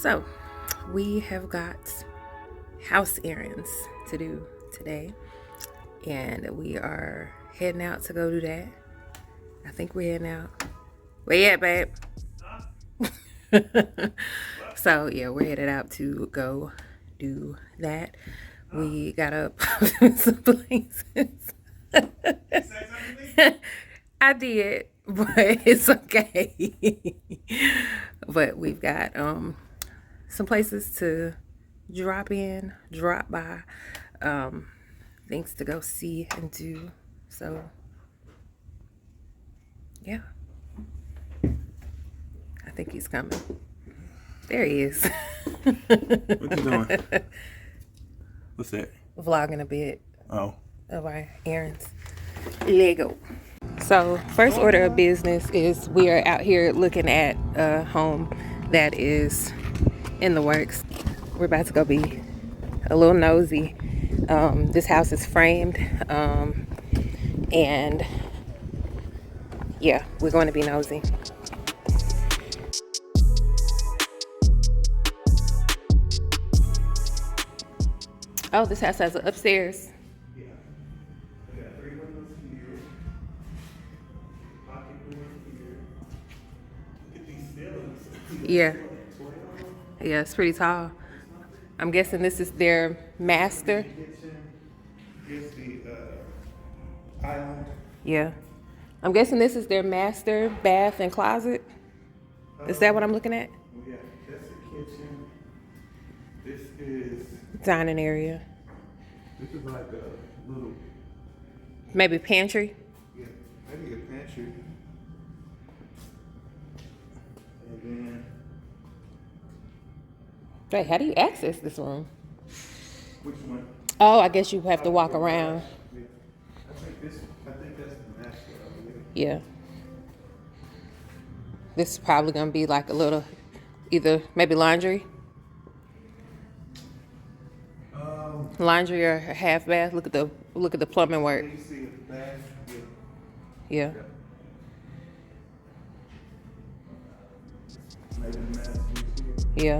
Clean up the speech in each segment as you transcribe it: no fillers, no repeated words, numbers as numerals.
So, we have got house errands to do today, and we are heading out to go do that. I think we're heading out. Where you at, babe? So, yeah, we're headed out to go do that. We got up some places. I did, but it's okay. But we've got some places to drop by, things to go see and do. So yeah, I think he's coming. There he is. What you doing? What's that? Vlogging a bit Oh. of our errands. Lego. So first order of business is we are out here looking at a home that is in the works. We're about to go be a little nosy. This house is framed, and yeah, we're going to be nosy. Oh, this house has an upstairs. Yeah. I got 3 windows here. Pocket door here. Look at these ceilings. Yeah. Yeah, it's pretty tall. I'm guessing this is their master. Kitchen. Here's the island. Yeah. I'm guessing this is their master bath and closet. Is that what I'm looking at? Yeah, that's the kitchen. This is Dining area. like a little, Maybe pantry. yeah, maybe a pantry. And then Wait, how do you access this room? which one? Oh, I guess you have to walk around. Yeah. I think that's the master, I believe. Yeah. This is probably gonna be like a little, either maybe laundry or a half bath. Look at the plumbing work. You see the bath? Yeah. Yeah. Maybe the master is here. Yeah.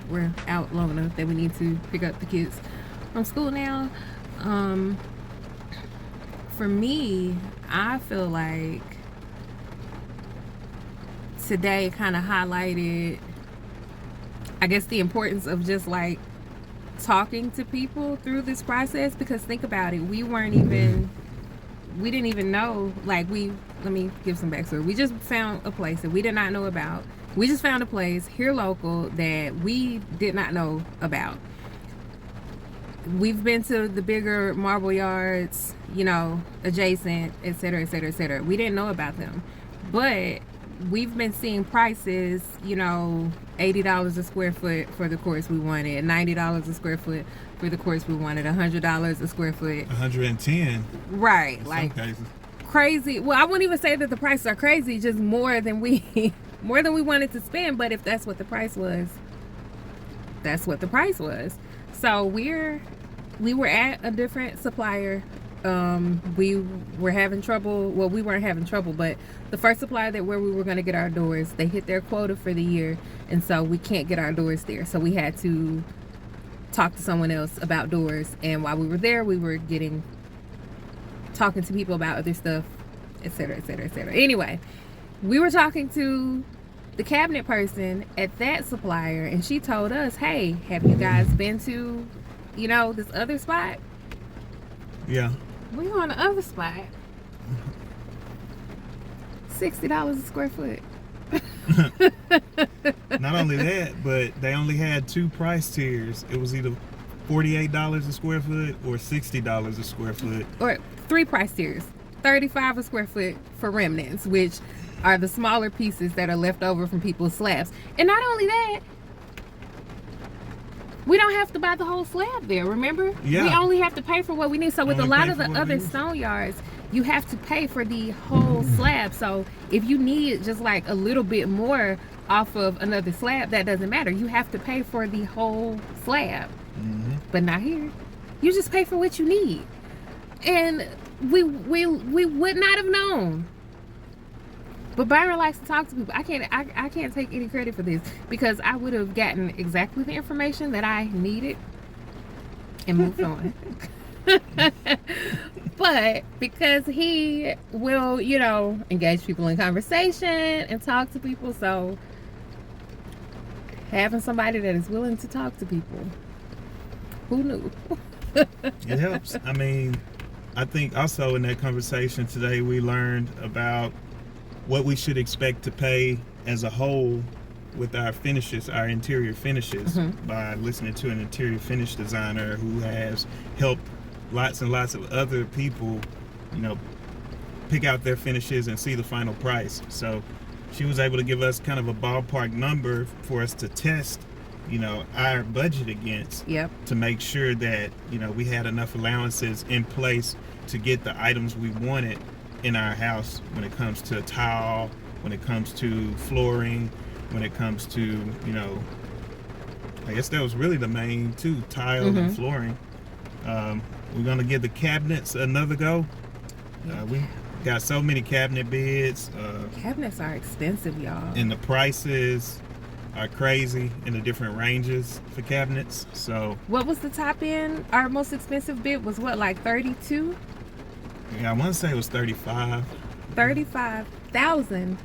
We're out long enough that we need to pick up the kids from school now. For me, I feel like today kind of highlighted, I guess, the importance of just like talking to people through this process, because think about it, we didn't even know, like, let me give some backstory. We just found a place that we did not know about. We just found a place here local that we did not know about. We've been to the bigger marble yards, adjacent, et cetera, et cetera, et cetera. We didn't know about them, but we've been seeing prices, $80 a square foot for the course we wanted, $90 a square foot for the course we wanted, $100 a square foot. 110. Right, In like some cases. crazy. Well, I wouldn't even say that the prices are crazy, just more than we wanted to spend. But if that's what the price was, that's what the price was. So we were at a different supplier. We were having trouble. Well, we weren't having trouble, but the first supplier that where we were going to get our doors, they hit their quota for the year, and so we can't get our doors there. So we had to talk to someone else about doors. And while we were there, we were talking to people about other stuff, etc., etc., etc. Anyway, we were talking to the cabinet person at that supplier, and she told us, "Hey, have you guys been to, this other spot?" Yeah. We on the other spot. $60 a square foot. Not only that, but they only had 2 price tiers. It was either $48 a square foot or $60 a square foot. Or 3 price tiers. $35 a square foot for remnants, which are the smaller pieces that are left over from people's slabs. And not only that, we don't have to buy the whole slab there, remember? Yeah. We only have to pay for what we need. So with a Only lot pay of the for what other we need. stone yards, you have to pay for the whole slab. So if you need just like a little bit more off of another slab, that doesn't matter. You have to pay for the whole slab. But not here. You just pay for what you need. And we would not have known. But Byron likes to talk to people. I can't take any credit for this because I would have gotten exactly the information that I needed and moved on. But because he will, engage people in conversation and talk to people, so having somebody that is willing to talk to people, who knew? It helps. I mean, I think also in that conversation today we learned about what we should expect to pay as a whole with our finishes, our interior finishes, by listening to an interior finish designer who has helped lots and lots of other people, pick out their finishes and see the final price. So she was able to give us kind of a ballpark number for us to test, our budget against. Yep. To make sure that, we had enough allowances in place to get the items we wanted in our house when it comes to tile, when it comes to flooring, when it comes to, I guess that was really the main two, tile and flooring. We're going to give the cabinets another go. We got so many cabinet bids. Cabinets are expensive, y'all. And the prices are crazy in the different ranges for cabinets. So What was the top end? Our most expensive bid was what, like 32? yeah, I want to say it was 35. $35,000.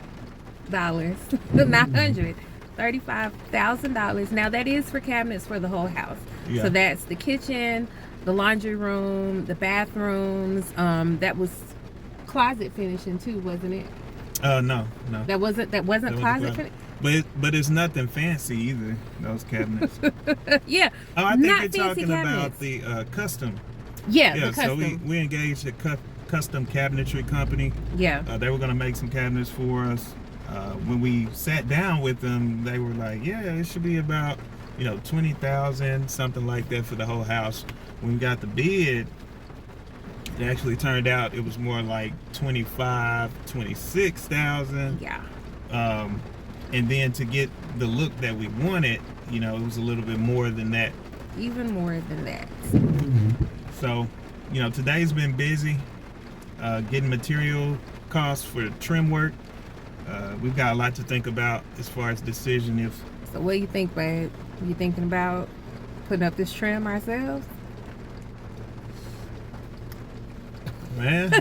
Not hundred. $35,000. Now that is for cabinets for the whole house. Yeah. So that's the kitchen, the laundry room, the bathrooms. That was closet finishing too, wasn't it? No. That wasn't closet closet. finishing. But it's nothing fancy either, those cabinets. Yeah. Oh, I think not you're fancy talking cabinets. about the custom. Yeah, Yeah, the so custom. we engaged a custom cabinetry company. Yeah. They were going to make some cabinets for us. When we sat down with them, they were like, yeah, it should be about, 20,000, something like that for the whole house. When we got the bid, it actually turned out it was more like 25, 26,000. Yeah. And then to get the look that we wanted, it was a little bit more than that. Even more than that. So, today's been busy getting material costs for trim work. We've got a lot to think about as far as decision if So what do you think, babe? You thinking about putting up this trim ourselves? man.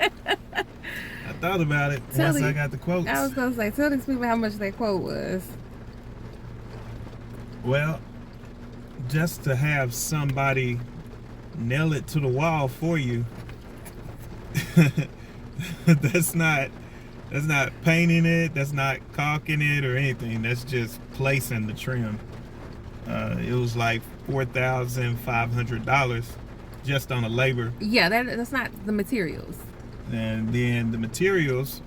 I thought about it Tell once me- I got the quotes. I was gonna say, tell these people how much that quote was. Well, just to have somebody nail it to the wall for you, that's not painting it, that's not caulking it or anything. That's just placing the trim. It was like $4,500 just on the labor. Yeah, that's not the materials. And then the materials,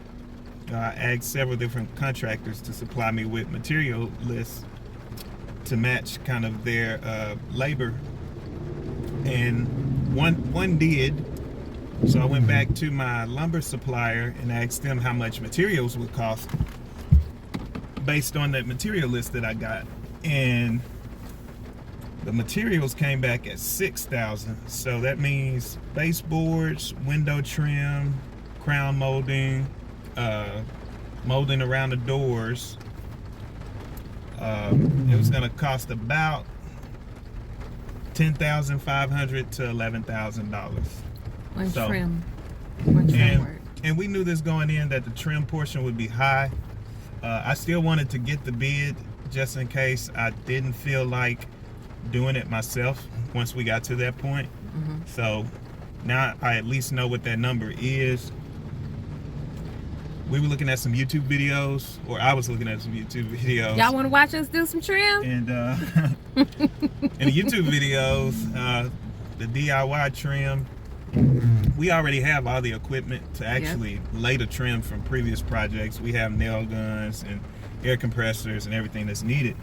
I asked several different contractors to supply me with material lists to match kind of their labor. And one did. So I went back to my lumber supplier and asked them how much materials would cost based on that material list that I got. And The materials came back at $6,000. So that means baseboards, window trim, crown molding, molding around the doors. It was going to cost about $10,500 to $11,000. One So, trim. One trim work. and we knew this going in that the trim portion would be high. I still wanted to get the bid just in case I didn't feel like doing it myself once we got to that point. Mm-hmm. So now I at least know what that number is. We were looking at some YouTube videos, or I was looking at some YouTube videos. Y'all want to watch us do some trim? And in the YouTube videos, the DIY trim, we already have all the equipment to actually lay the trim from previous projects. We have nail guns and air compressors and everything that's needed.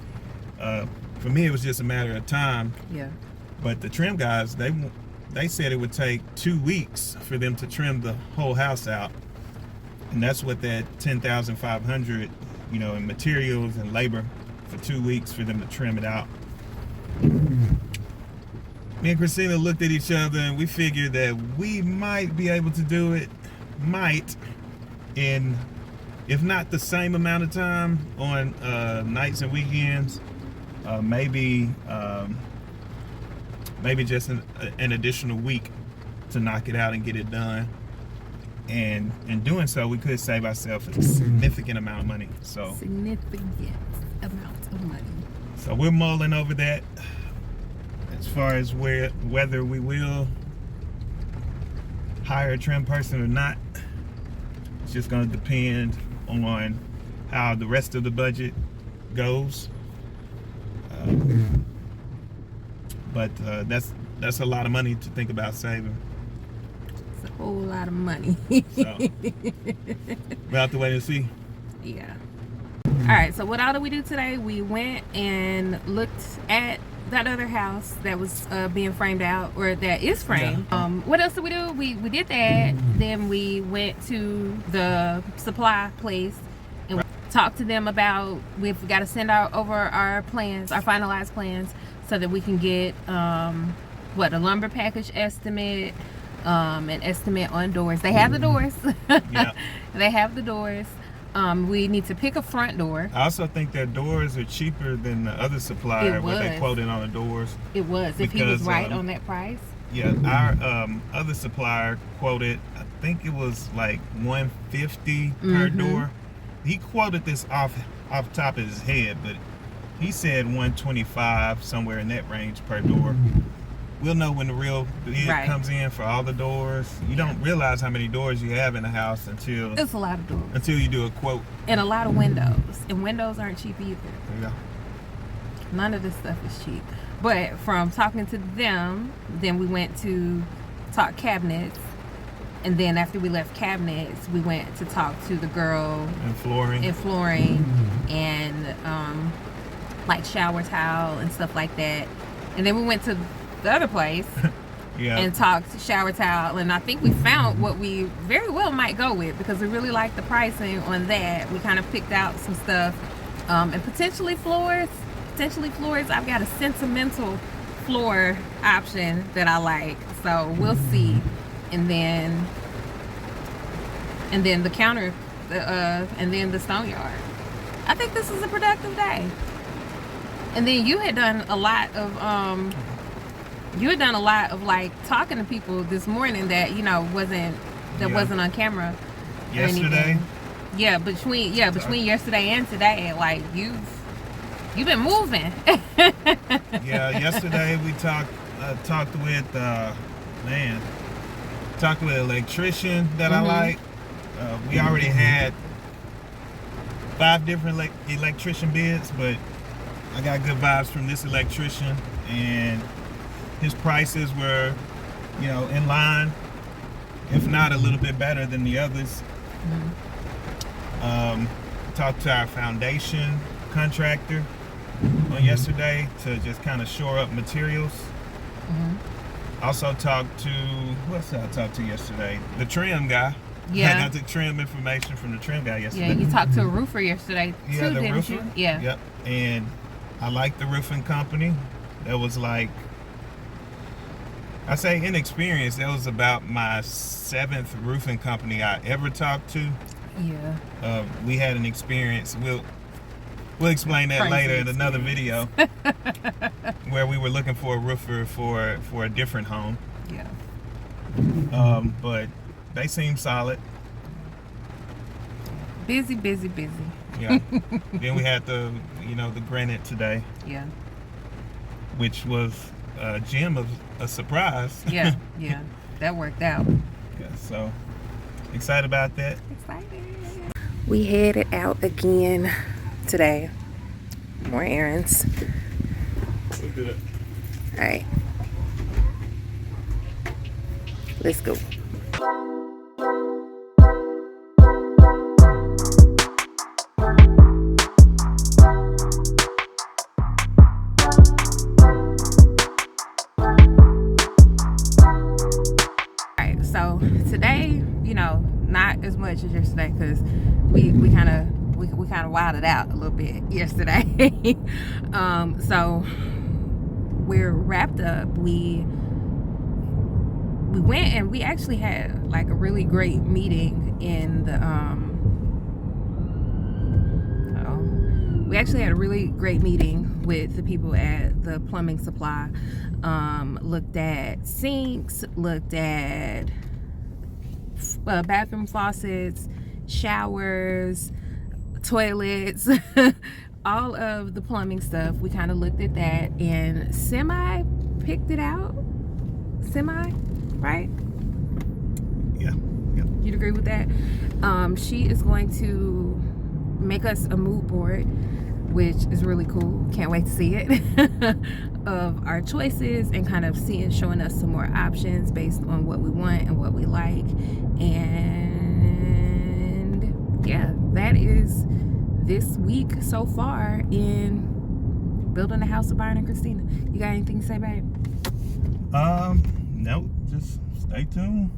For me, it was just a matter of time. Yeah. But the trim guys, they said it would take 2 weeks for them to trim the whole house out. And that's what that $10,500, in materials and labor for 2 weeks for them to trim it out. Me and Christina looked at each other and we figured that we might be able to do it, in, if not the same amount of time on nights and weekends, maybe just an additional week to knock it out and get it done. And in doing so, we could save ourselves a significant amount of money. So significant amount of money. So we're mulling over that. As far as whether we will hire a trim person or not, it's just going to depend on how the rest of the budget goes. But that's a lot of money to think about saving. It's a whole lot of money. So we'll have to wait and see. Yeah. All right. So what all did we do today? We went and looked at that other house that was being framed out, or that is framed. Yeah. What else did we do? We did that. Then we went to the supply place and talked to them about we've got to send over our plans, our finalized plans, so that we can get a lumber package estimate, an estimate on doors. They have the doors. Yeah. They have the doors. We need to pick a front door. I also think their doors are cheaper than the other supplier where they quoted on the doors. It was. If he was right on that price. Yeah, our other supplier quoted, I think it was like $150 per door. He quoted this off top of his head, but he said $125, somewhere in that range per door. We'll know when the real bid comes in for all the doors. You don't realize how many doors you have in a house until it's a lot of doors. Until you do a quote. And a lot of windows. And windows aren't cheap either. Yeah. None of this stuff is cheap. But from talking to them, then we went to talk cabinets. And then after we left cabinets, we went to talk to the girl and flooring and like shower towel and stuff like that. And then we went to the other place and talked shower towel, and I think we found what we very well might go with, because we really like the pricing on that. We kind of picked out some stuff, and potentially floors. I've got a sentimental floor option that I like, so we'll see. And then the counter, and then the stone yard. I think this is a productive day. And then you had done a lot of like talking to people this morning that wasn't on camera. Yesterday. Yeah, between yesterday and today, like you've been moving. Yeah, yesterday we talked with an electrician that I like. We already had 5 different electrician bids, but I got good vibes from this electrician, and his prices were, in line, if not a little bit better than the others. Talked to our foundation contractor on yesterday to just kind of shore up materials. Also talked to, what else did I talk to yesterday? The trim guy. Yeah. I got the trim information from the trim guy yesterday. Yeah, you talked to a roofer yesterday too, the didn't roofer. you? Yeah. Yep. And I like the roofing company. That was like, I say inexperienced. That was about my 7th roofing company I ever talked to. Yeah. We had an experience. We'll explain that Crazy later in another experience. video where we were looking for a roofer for a different home. Yeah. But they seem solid. Busy. Yeah. Then we had the granite today, Yeah. which was a gem of a surprise. Yeah. That worked out. Yeah, so excited about that. Excited. We headed out again today. More errands. We're good. All right. Let's go. Alright, so today, not as much as yesterday because we kind of wilded out a little bit yesterday. So we're wrapped up. We went and we actually had like a really great meeting in the we actually had a really great meeting with the people at the plumbing supply. Looked at sinks, looked at bathroom faucets, showers, toilets, all of the plumbing stuff. We kind of looked at that and semi picked it out. Semi, right? Yeah. You'd agree with that? She is going to make us a mood board, which is really cool. Can't wait to see it. Of our choices and kind of showing us some more options based on what we want and what we like. And yeah, that is this week so far in building the house of Byron and Christina. You got anything to say, babe? No, just stay tuned.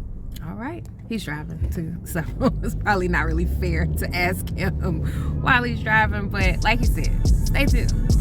All right. He's driving too, so it's probably not really fair to ask him while he's driving, but like he said, stay tuned.